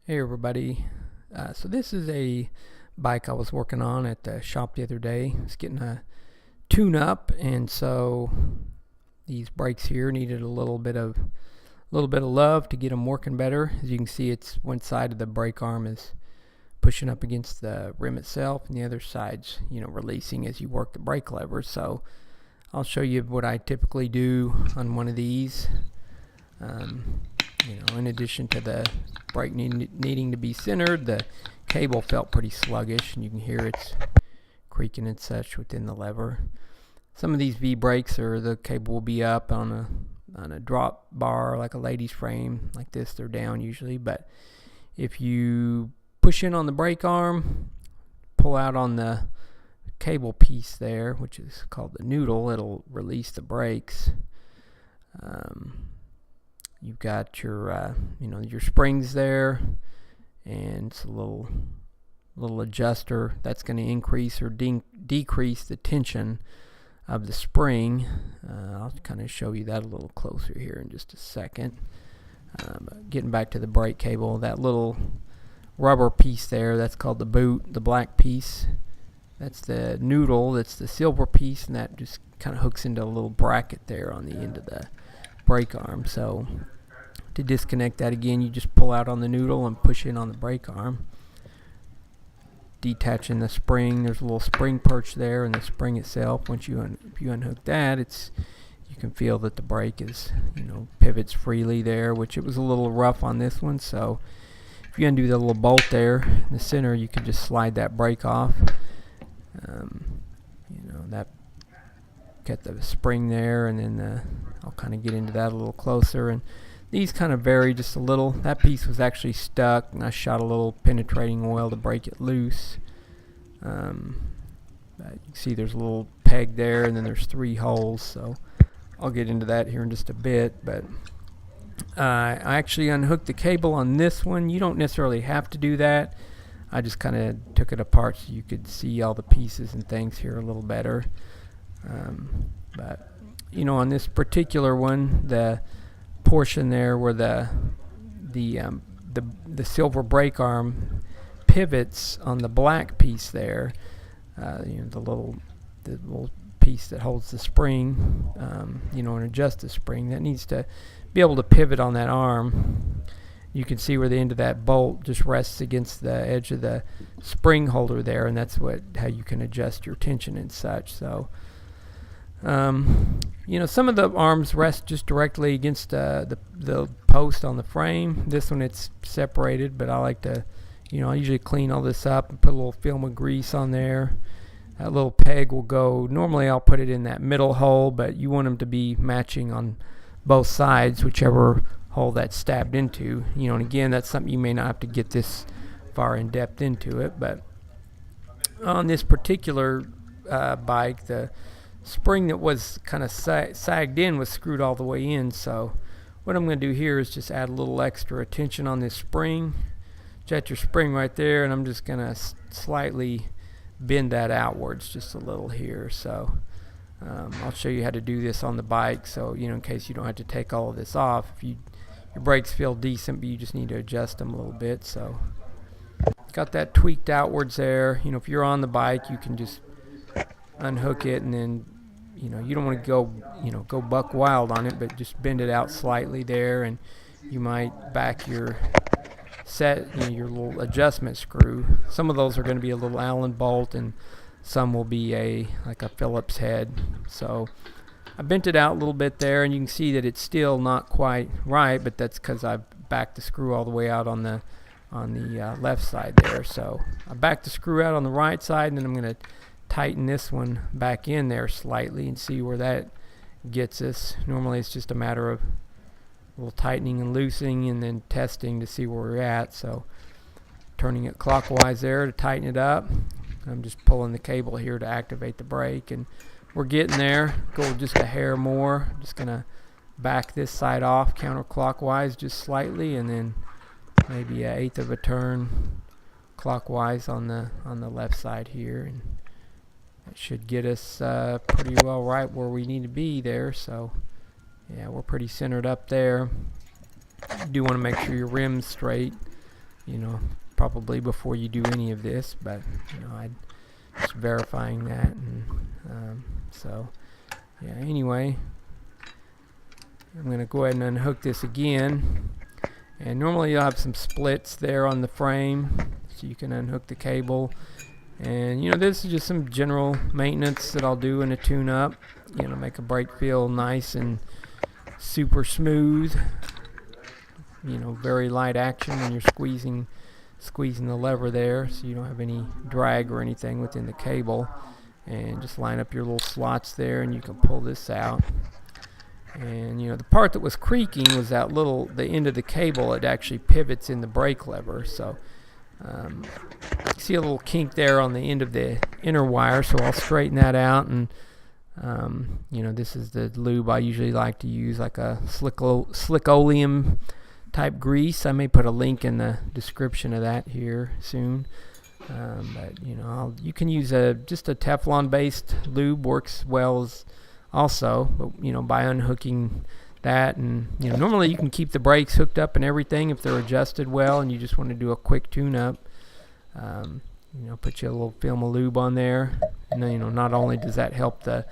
Hey everybody, so this is a bike I was working on at the shop the other day. It's getting a tune up, and so these brakes here needed a little bit of love to get them working better. As you can see, it's one side of the brake arm is pushing up against the rim itself, and the other side's releasing as you work the brake lever. So I'll show you what I typically do on one of these. In addition to the brake needing to be centered, the cable felt pretty sluggish, and you can hear it's creaking and such within the lever. Some of these V-brakes, the cable will be up on a drop bar like a lady's frame like this. They're down usually, but if you push in on the brake arm, pull out on the cable piece there, which is called the noodle, it'll release the brakes. You've got your your springs there, and it's a little adjuster that's going to increase or decrease the tension of the spring. I'll kind of show you that a little closer here in just a second. But getting back to the brake cable, that little rubber piece there, that's called the boot, the black piece. That's the noodle, that's the silver piece, and that just kind of hooks into a little bracket there on the end of the brake arm. So to disconnect that again, you just pull out on the noodle and push in on the brake arm. Detaching the spring, there's a little spring perch there, and the spring itself, once if you unhook that, you can feel that the brake is pivots freely there, which it was a little rough on this one. So if you undo the little bolt there in the center, you can just slide that brake off. That got the spring there, and then I'll kind of get into that a little closer. And these kind of vary just a little. That piece was actually stuck, and I shot a little penetrating oil to break it loose. But you can see there's a little peg there, and then there's 3 holes. So I'll get into that here in just a bit. But I actually unhooked the cable on this one. You don't necessarily have to do that. I just kind of took it apart so you could see all the pieces and things here a little better. But on this particular one, the portion there where the silver brake arm pivots on the black piece there, the little piece that holds the spring, and adjusts the spring, that needs to be able to pivot on that arm. You can see where the end of that bolt just rests against the edge of the spring holder there, and that's how you can adjust your tension and such. So some of the arms rest just directly against the post on the frame. This one, it's separated, but I like to, I usually clean all this up and put a little film of grease on there. That little peg will go, normally I'll put it in that middle hole, but you want them to be matching on both sides, whichever hole that's stabbed into. And again, that's something you may not have to get this far in depth into it, but on this particular bike, the spring that was kind of sagged in was screwed all the way in. So what I'm going to do here is just add a little extra tension on this spring. Jet your spring right there, and I'm just going to slightly bend that outwards just a little here. So I'll show you how to do this on the bike, so in case you don't have to take all of this off. If your brakes feel decent, but you just need to adjust them a little bit. So got that tweaked outwards there. If you're on the bike, you can just unhook it, and then you don't want to go buck wild on it, but just bend it out slightly there, and you might back your your little adjustment screw. Some of those are going to be a little Allen bolt, and some will be like a Phillips head. So I bent it out a little bit there, and you can see that it's still not quite right, but that's because I've backed the screw all the way out on the left side there. So I backed the screw out on the right side, and then I'm going to tighten this one back in there slightly and see where that gets us. Normally it's just a matter of a little tightening and loosening and then testing to see where we're at. So turning it clockwise there to tighten it up. I'm just pulling the cable here to activate the brake, and we're getting there. Go just a hair more. Just gonna back this side off counterclockwise just slightly, and then maybe 1/8 of a turn clockwise on the left side here, and that should get us pretty well right where we need to be there. So yeah, we're pretty centered up there. You do want to make sure your rim's straight. you know, probably before you do any of this, but you know, I just verifying that. And so yeah, anyway, I'm going to go ahead and unhook this again. And normally you'll have some splits there on the frame, so you can unhook the cable. And you know, this is just some general maintenance that I'll do in a tune-up. You know, make a brake feel nice and super smooth. You know, very light action when you're squeezing the lever there, so you don't have any drag or anything within the cable. And just line up your little slots there, and you can pull this out. And you know, the part that was creaking was the end of the cable. It actually pivots in the brake lever, so you see a little kink there on the end of the inner wire, so I'll straighten that out. And you know, this is the lube I usually like to use, like a slickoleum type grease. I may put a link in the description of that here soon. But you know, you can use just a Teflon based lube, works well as also, but you know, by unhooking that, and you know, normally you can keep the brakes hooked up and everything if they're adjusted well, and you just want to do a quick tune-up. You know, put you a little film of lube on there, and then, you know, not only does that help the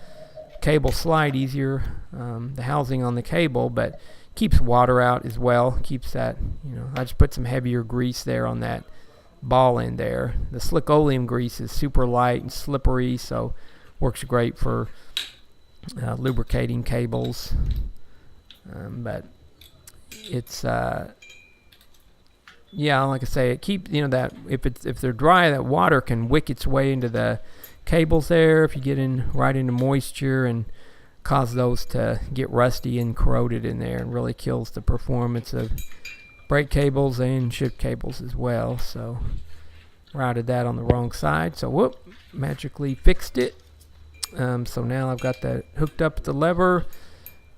cable slide easier, the housing on the cable, but keeps water out as well. Keeps that, you know, I just put some heavier grease there on that ball end there. The slickoleum grease is super light and slippery, so works great for lubricating cables. But it's yeah, like I say, it keeps, you know, that if they're dry, that water can wick its way into the cables there if you get right into moisture, and cause those to get rusty and corroded in there, and really kills the performance of brake cables and shift cables as well. So routed that on the wrong side, so whoop, magically fixed it. So now I've got that hooked up at the lever,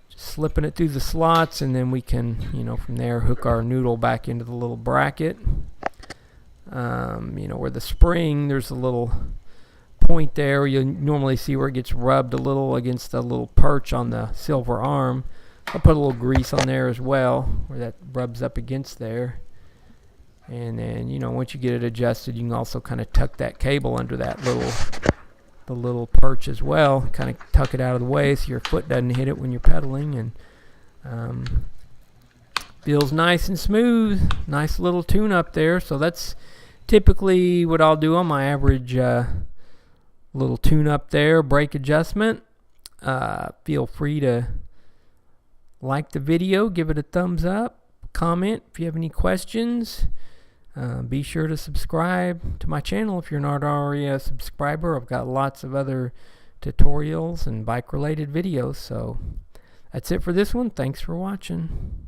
just slipping it through the slots, and then we can, you know, from there hook our noodle back into the little bracket. You know, where the spring, there's a little point there. You normally see where it gets rubbed a little against the little perch on the silver arm. I'll put a little grease on there as well, where that rubs up against there. And then, you know, once you get it adjusted, you can also kind of tuck that cable under that the little perch as well, kind of tuck it out of the way so your foot doesn't hit it when you're pedaling, and feels nice and smooth. Nice little tune up there. So that's typically what I'll do on my average little tune up there, brake adjustment. Feel free to like the video, give it a thumbs up, comment if you have any questions. Be sure to subscribe to my channel if you're not already a subscriber. I've got lots of other tutorials and bike related videos. So that's it for this one. Thanks for watching.